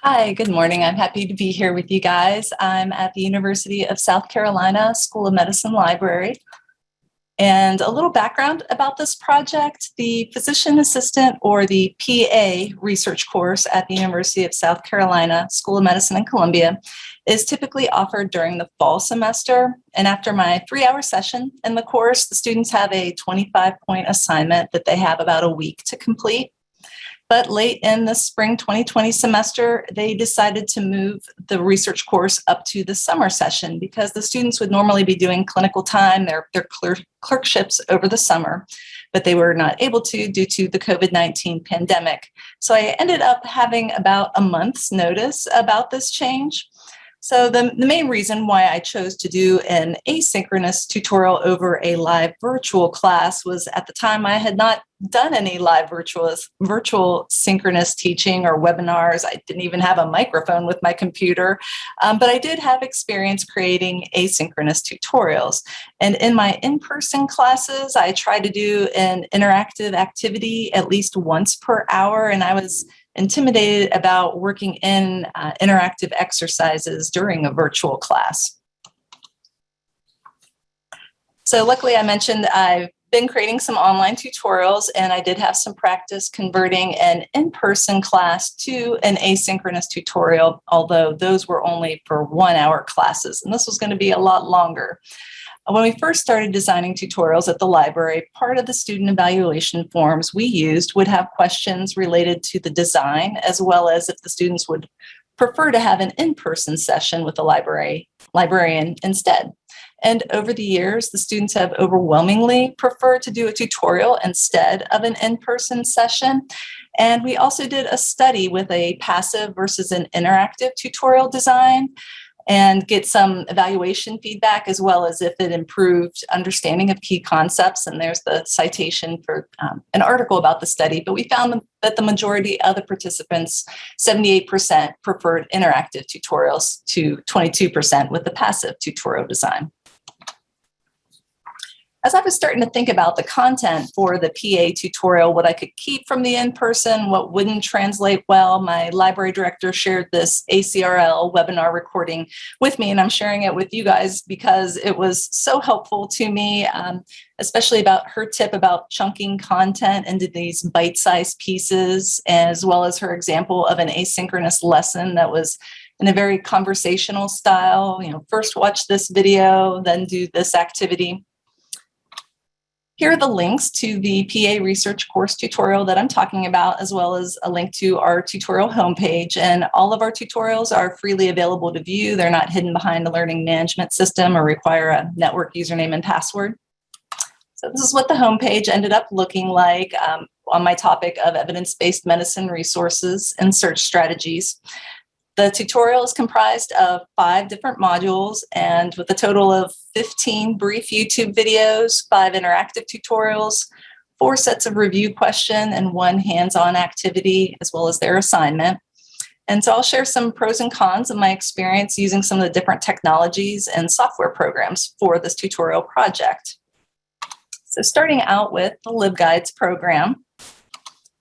Hi, good morning. I'm happy to be here with you guys. I'm at the University of South Carolina School of Medicine Library. And a little background about this project: the physician assistant, or the PA research course at the University of South Carolina School of Medicine in Columbia is typically offered during the fall semester. And after my 3-hour session in the course, the students have a 25-point assignment that they have about a week to complete. But late in the spring 2020 semester, they decided to move the research course up to the summer session because the students would normally be doing clinical time, their clerkships over the summer, but they were not able to due to the COVID-19 pandemic. So I ended up having about a month's notice about this change. So the main reason why I chose to do an asynchronous tutorial over a live virtual class was, at the time, I had not done any live virtual synchronous teaching or webinars. I didn't even have a microphone with my computer, but I did have experience creating asynchronous tutorials. And in my in-person classes, I try to do an interactive activity at least once per hour, and I was intimidated about working in interactive exercises during a virtual class. So luckily, I mentioned I've been creating some online tutorials, and I did have some practice converting an in-person class to an asynchronous tutorial, although those were only for 1-hour classes, and this was going to be a lot longer. When we first started designing tutorials at the library, part of the student evaluation forms we used would have questions related to the design, as well as if the students would prefer to have an in-person session with the librarian instead. And over the years, the students have overwhelmingly preferred to do a tutorial instead of an in-person session. And we also did a study with a passive versus an interactive tutorial design, and get some evaluation feedback, as well as if it improved understanding of key concepts. And there's the citation for an article about the study. But we found that the majority of the participants, 78%, preferred interactive tutorials to 22% with the passive tutorial design. As I was starting to think about the content for the PA tutorial, what I could keep from the in-person, what wouldn't translate well, my library director shared this ACRL webinar recording with me, and I'm sharing it with you guys because it was so helpful to me, especially about her tip about chunking content into these bite-sized pieces, as well as her example of an asynchronous lesson that was in a very conversational style. First watch this video, then do this activity. Here are the links to the PA research course tutorial that I'm talking about, as well as a link to our tutorial homepage. And all of our tutorials are freely available to view. They're not hidden behind a learning management system or require a network username and password. So this is what the homepage ended up looking like on my topic of evidence-based medicine resources and search strategies. The tutorial is comprised of 5 different modules, and with a total of 15 brief YouTube videos, 5 interactive tutorials, 4 sets of review question, and 1 hands-on activity, as well as their assignment. And so I'll share some pros and cons of my experience using some of the different technologies and software programs for this tutorial project. So starting out with the LibGuides program.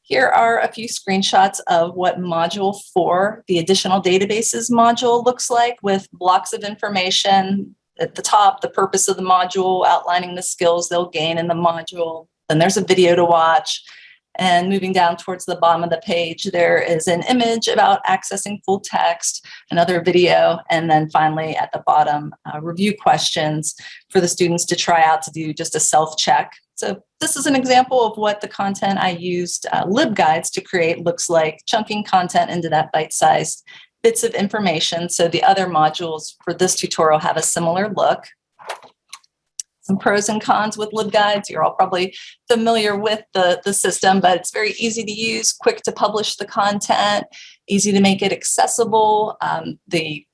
Here are a few screenshots of what Module 4, the additional databases module, looks like, with blocks of information at the top, the purpose of the module, outlining the skills they'll gain in the module. Then there's a video to watch. And moving down towards the bottom of the page, there is an image about accessing full text, another video, and then finally at the bottom, review questions for the students to try out to do just a self-check. So this is an example of what the content I used LibGuides to create looks like, chunking content into that bite-sized bits of information. So the other modules for this tutorial have a similar look. Some pros and cons with LibGuides. You're all probably familiar with the system, but it's very easy to use, quick to publish the content, easy to make it accessible. The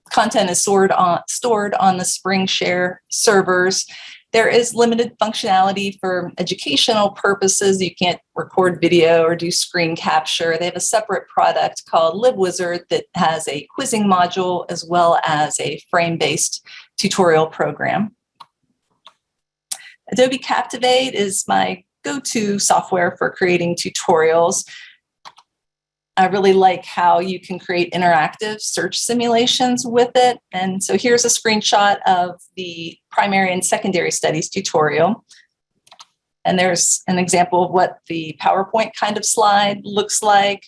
content is stored on the SpringShare servers. There is limited functionality for educational purposes. You can't record video or do screen capture. They have a separate product called LibWizard that has a quizzing module as well as a frame-based tutorial program. Adobe Captivate is my go-to software for creating tutorials. I really like how you can create interactive search simulations with it. And so here's a screenshot of the primary and secondary studies tutorial. And there's an example of what the PowerPoint kind of slide looks like.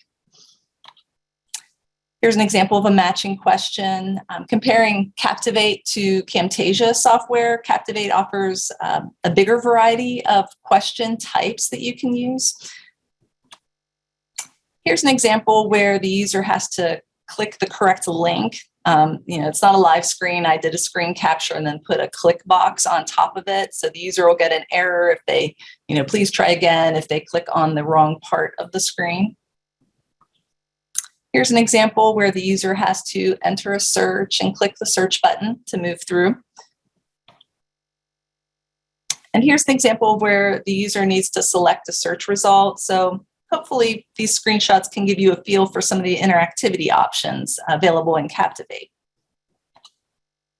Here's an example of a matching question. Comparing Captivate to Camtasia software, Captivate offers a bigger variety of question types that you can use. Here's an example where the user has to click the correct link. It's not a live screen. I did a screen capture and then put a click box on top of it. So the user will get an error if they, please try again if they click on the wrong part of the screen. Here's an example where the user has to enter a search and click the search button to move through. And here's the example where the user needs to select a search result. So hopefully these screenshots can give you a feel for some of the interactivity options available in Captivate.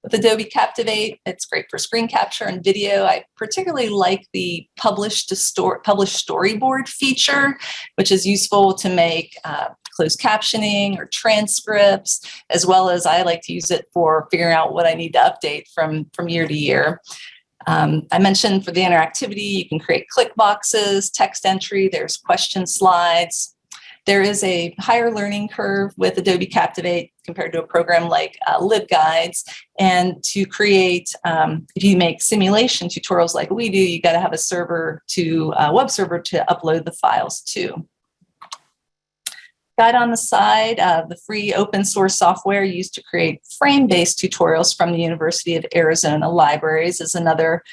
With Adobe Captivate, it's great for screen capture and video. I particularly like the publish storyboard feature, which is useful to make closed captioning or transcripts, as well as I like to use it for figuring out what I need to update from year to year. I mentioned for the interactivity, you can create click boxes, text entry, there's question slides. There is a higher learning curve with Adobe Captivate compared to a program like LibGuides. And to create, if you make simulation tutorials like we do, you got to have a web server to upload the files to. Guide on the side, the free open source software used to create frame-based tutorials from the University of Arizona Libraries is another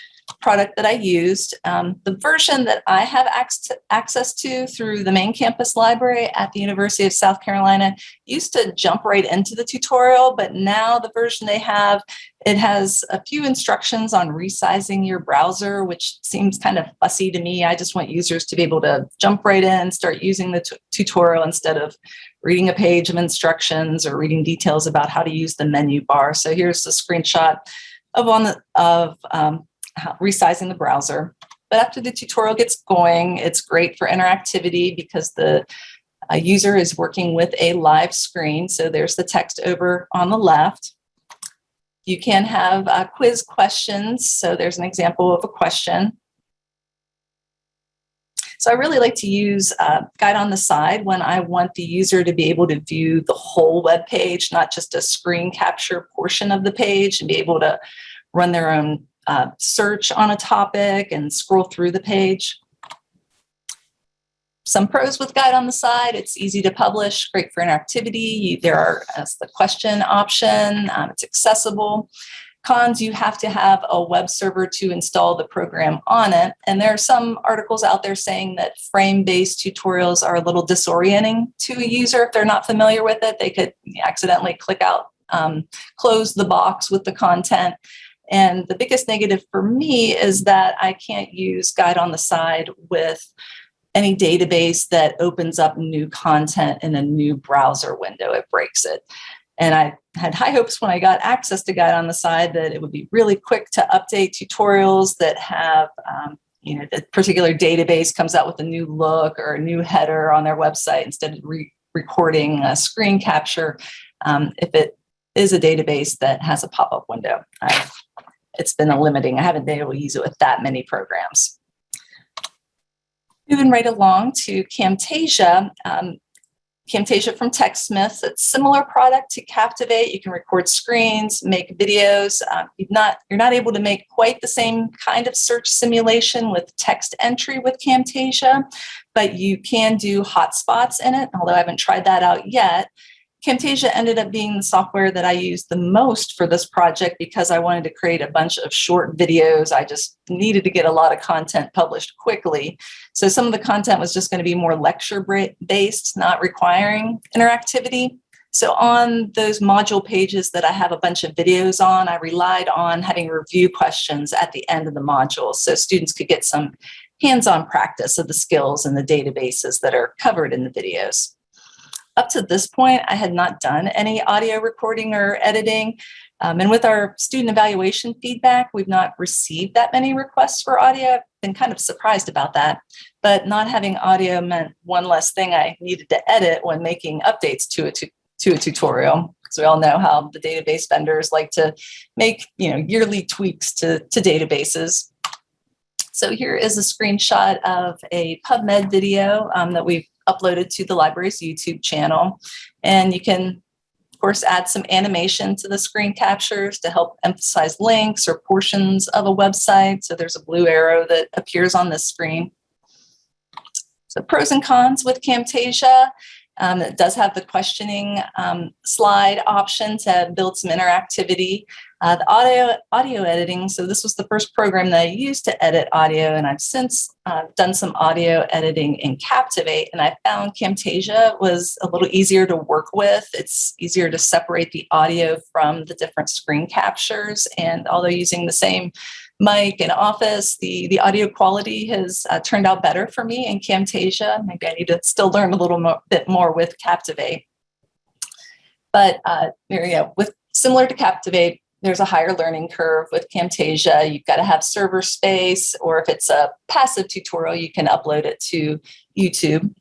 product that I used. The version that I have access to through the main campus library at the University of South Carolina used to jump right into the tutorial, but now the version they have, it has a few instructions on resizing your browser, which seems kind of fussy to me. I just want users to be able to jump right in, start using the tutorial instead of reading a page of instructions or reading details about how to use the menu bar. So here's a screenshot of resizing the browser. But after the tutorial gets going, it's great for interactivity because the user is working with a live screen. So there's the text over on the left. You can have quiz questions. So there's an example of a question. So I really like to use Guide on the Side when I want the user to be able to view the whole web page, not just a screen capture portion of the page, and be able to run their own search on a topic and scroll through the page. Some pros with Guide on the Side: it's easy to publish, great for interactivity. There is the question option, it's accessible. Cons: you have to have a web server to install the program on it. And there are some articles out there saying that frame-based tutorials are a little disorienting to a user if they're not familiar with it. They could accidentally click out, close the box with the content. And the biggest negative for me is that I can't use Guide on the Side with any database that opens up new content in a new browser window. It breaks it. And I had high hopes when I got access to Guide on the Side that it would be really quick to update tutorials that have, the particular database comes out with a new look or a new header on their website instead of recording a screen capture. If it is a database that has a pop-up window, it's been a limiting. I haven't been able to use it with that many programs. Moving right along to Camtasia. Camtasia from TechSmith. It's a similar product to Captivate. You can record screens, make videos. You're not able to make quite the same kind of search simulation with text entry with Camtasia, but you can do hotspots in it, although I haven't tried that out yet. Camtasia ended up being the software that I used the most for this project because I wanted to create a bunch of short videos. I just needed to get a lot of content published quickly. So some of the content was just going to be more lecture-based, not requiring interactivity. So on those module pages that I have a bunch of videos on, I relied on having review questions at the end of the module so students could get some hands-on practice of the skills and the databases that are covered in the videos. Up to this point, I had not done any audio recording or editing. And with our student evaluation feedback, we've not received that many requests for audio. I've been kind of surprised about that. but not having audio meant one less thing I needed to edit when making updates to a tutorial. Because we all know how the database vendors like to make yearly tweaks to databases. So here is a screenshot of a PubMed video that we've uploaded to the library's YouTube channel. And you can, of course, add some animation to the screen captures to help emphasize links or portions of a website. So there's a blue arrow that appears on this screen. So pros and cons with Camtasia. It does have the questioning slide option to build some interactivity. The audio editing, so this was the first program that I used to edit audio, and I've since done some audio editing in Captivate, and I found Camtasia was a little easier to work with. It's easier to separate the audio from the different screen captures, and although using the same mic in Office, the audio quality has turned out better for me in Camtasia. Maybe I need to still learn a little bit more with Captivate. But with similar to Captivate, there's a higher learning curve with Camtasia. You've got to have server space, or if it's a passive tutorial, you can upload it to YouTube.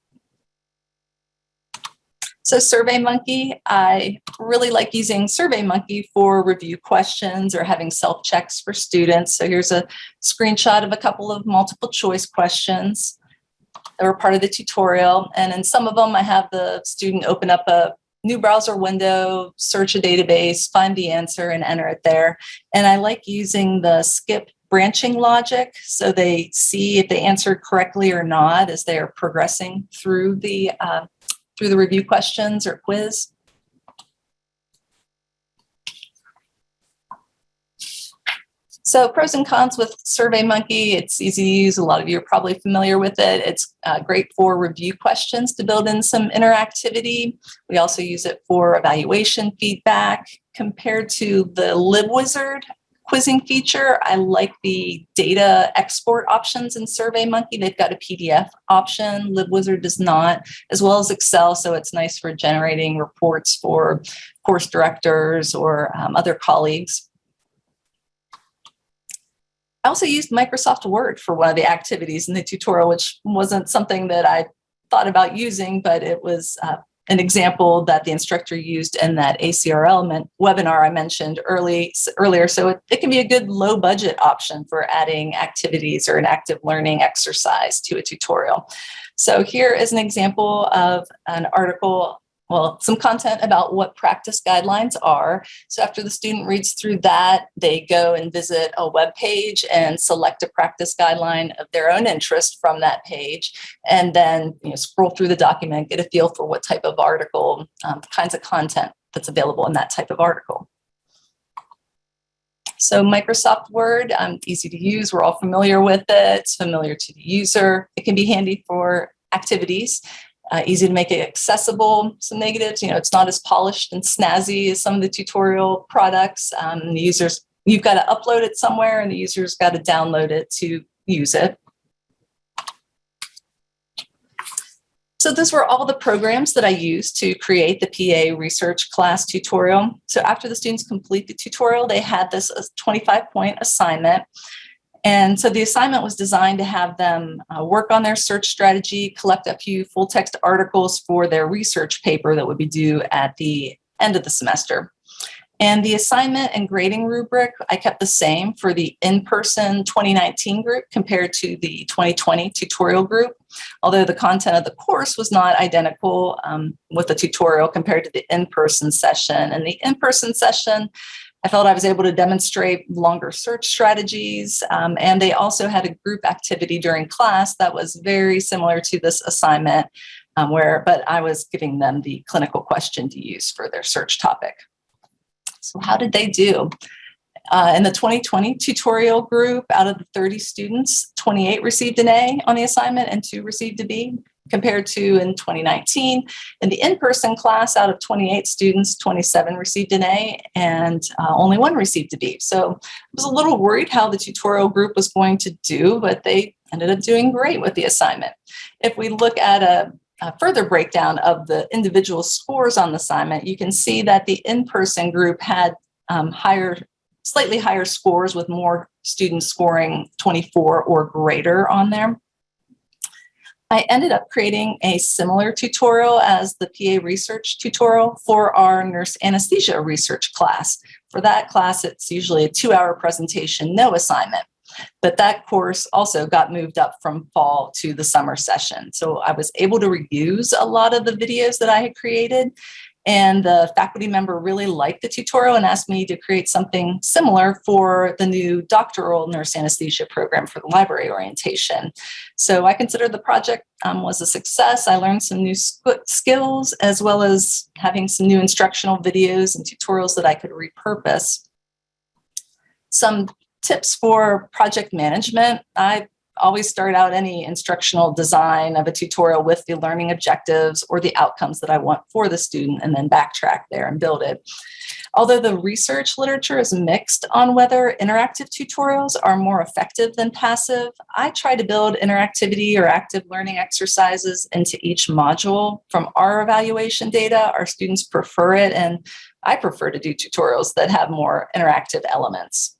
So SurveyMonkey, I really like using SurveyMonkey for review questions or having self-checks for students. So here's a screenshot of a couple of multiple choice questions that were part of the tutorial. And in some of them, I have the student open up a new browser window, search a database, find the answer, and enter it there. And I like using the skip branching logic so they see if they answered correctly or not as they are progressing through the review questions or quiz. So pros and cons with SurveyMonkey. It's easy to use. A lot of you are probably familiar with it. It's great for review questions to build in some interactivity. We also use it for evaluation feedback. Compared to the LibWizard quizzing feature, I like the data export options in SurveyMonkey. They've got a PDF option. LibWizard does not, as well as Excel, so it's nice for generating reports for course directors or other colleagues. I also used Microsoft Word for one of the activities in the tutorial, which wasn't something that I thought about using, but it was an example that the instructor used in that ACRL webinar I mentioned earlier. So it can be a good low budget option for adding activities or an active learning exercise to a tutorial. So here is an example of an article, well, some content about what practice guidelines are. So after the student reads through that, they go and visit a web page and select a practice guideline of their own interest from that page, and then scroll through the document, get a feel for what type of article, kinds of content that's available in that type of article. So Microsoft Word, easy to use. We're all familiar with it. It's familiar to the user. It can be handy for activities. Easy to make it accessible. Some negatives, it's not as polished and snazzy as some of the tutorial products. The users, you've got to upload it somewhere, and the user's got to download it to use it. So those were all the programs that I used to create the PA research class tutorial. So after the students complete the tutorial, they had this 25-point assignment. And so the assignment was designed to have them work on their search strategy, collect a few full text articles for their research paper that would be due at the end of the semester. And the assignment and grading rubric, I kept the same for the in-person 2019 group compared to the 2020 tutorial group, although the content of the course was not identical with the tutorial compared to the in-person session. And the in-person session, I felt I was able to demonstrate longer search strategies, and they also had a group activity during class that was very similar to this assignment, but I was giving them the clinical question to use for their search topic. So how did they do? In the 2020 tutorial group, out of the 30 students, 28 received an A on the assignment and 2 received a B, compared to in 2019. In the in-person class, out of 28 students, 27 received an A and only 1 received a B. So I was a little worried how the tutorial group was going to do, but they ended up doing great with the assignment. If we look at a further breakdown of the individual scores on the assignment, you can see that the in-person group had slightly higher scores, with more students scoring 24 or greater on there. I ended up creating a similar tutorial as the PA research tutorial for our nurse anesthesia research class. For that class, it's usually a 2-hour presentation, no assignment. But that course also got moved up from fall to the summer session. So I was able to reuse a lot of the videos that I had created. And the faculty member really liked the tutorial and asked me to create something similar for the new doctoral nurse anesthesia program for the library orientation. So I consider the project was a success. I learned some new skills, as well as having some new instructional videos and tutorials that I could repurpose. Some tips for project management. I always start out any instructional design of a tutorial with the learning objectives or the outcomes that I want for the student, and then backtrack there and build it. Although the research literature is mixed on whether interactive tutorials are more effective than passive, I try to build interactivity or active learning exercises into each module. From our evaluation data, our students prefer it, and I prefer to do tutorials that have more interactive elements.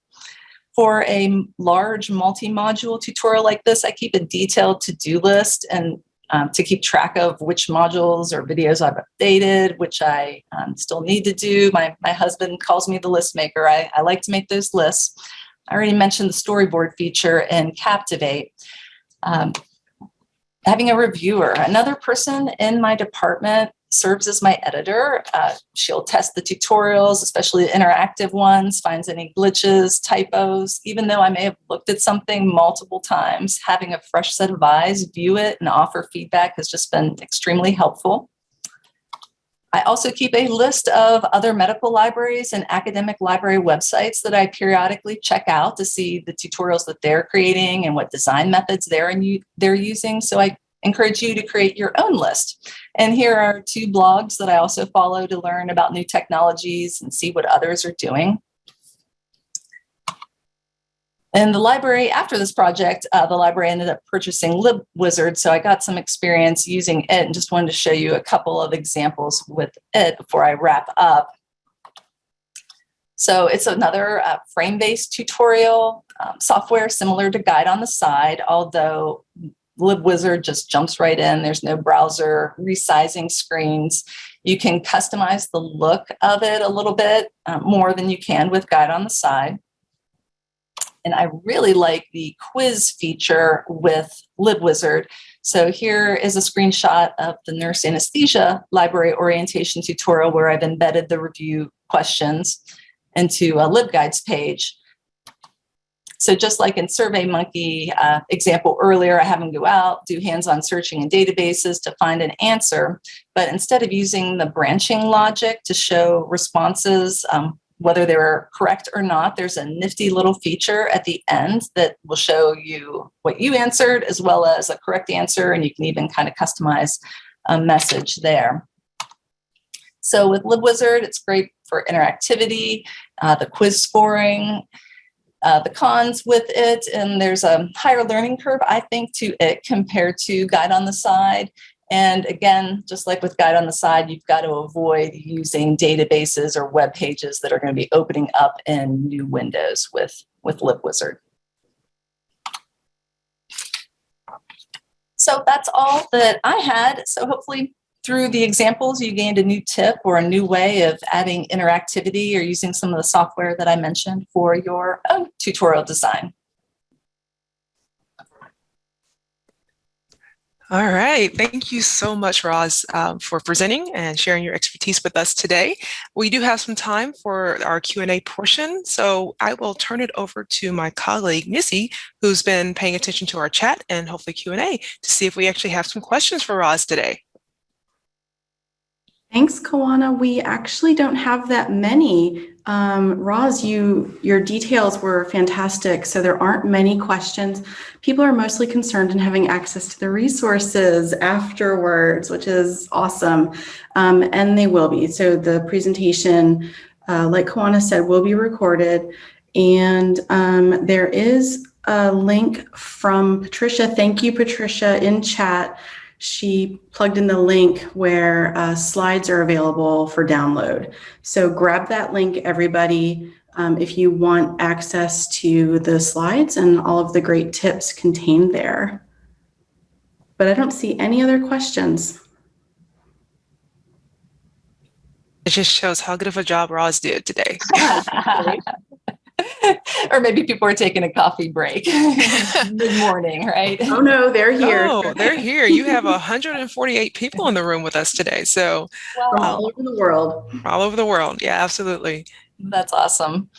For a large multi-module tutorial like this, I keep a detailed to-do list and to keep track of which modules or videos I've updated, which I still need to do. My husband calls me the list maker. I like to make those lists. I already mentioned the storyboard feature in Captivate. Having a reviewer, another person in my department serves as my editor. She'll test the tutorials, especially the interactive ones, finds any glitches, typos. Even though I may have looked at something multiple times, having a fresh set of eyes view it and offer feedback has just been extremely helpful. I also keep a list of other medical libraries and academic library websites that I periodically check out to see the tutorials that they're creating and what design methods they're using. So I encourage you to create your own list. And here are 2 blogs that I also follow to learn about new technologies and see what others are doing. In the library, after this project, the library ended up purchasing LibWizard, so I got some experience using it and just wanted to show you a couple of examples with it before I wrap up. So it's another frame-based tutorial software similar to Guide on the Side, although LibWizard just jumps right in. There's no browser resizing screens. You can customize the look of it a little bit more than you can with Guide on the Side. And I really like the quiz feature with LibWizard. So here is a screenshot of the nurse anesthesia library orientation tutorial where I've embedded the review questions into a LibGuides page. So just like in SurveyMonkey example earlier, I have them go out, do hands-on searching in databases to find an answer. But instead of using the branching logic to show responses, whether they were correct or not, there's a nifty little feature at the end that will show you what you answered as well as a correct answer, and you can even kind of customize a message there. So with LibWizard, it's great for interactivity, the quiz scoring, the cons with it, and there's a higher learning curve, I think, to it compared to Guide on the Side. And again, just like with Guide on the Side, you've got to avoid using databases or web pages that are going to be opening up in new windows with LibWizard. So that's all that I had. So hopefully through the examples, you gained a new tip or a new way of adding interactivity or using some of the software that I mentioned for your own tutorial design. All right. Thank you so much, Roz, for presenting and sharing your expertise with us today. We do have some time for our Q&A portion, so I will turn it over to my colleague, Missy, who's been paying attention to our chat and hopefully Q&A to see if we actually have some questions for Roz today. Thanks, Kawana. We actually don't have that many. Roz, your details were fantastic, so there aren't many questions. People are mostly concerned in having access to the resources afterwards, which is awesome, and they will be. So the presentation, like Kawana said, will be recorded, and there is a link from Patricia. Thank you, Patricia, in chat. She plugged in the link where slides are available for download. So grab that link, everybody, if you want access to the slides and all of the great tips contained there. but I don't see any other questions. It just shows how good of a job Roz did today. Or maybe people are taking a coffee break. Good morning, right? Oh no, they're here. Oh, they're here. You have 148 people in the room with us today. So From all over the world. all over the world. Yeah, absolutely. That's awesome.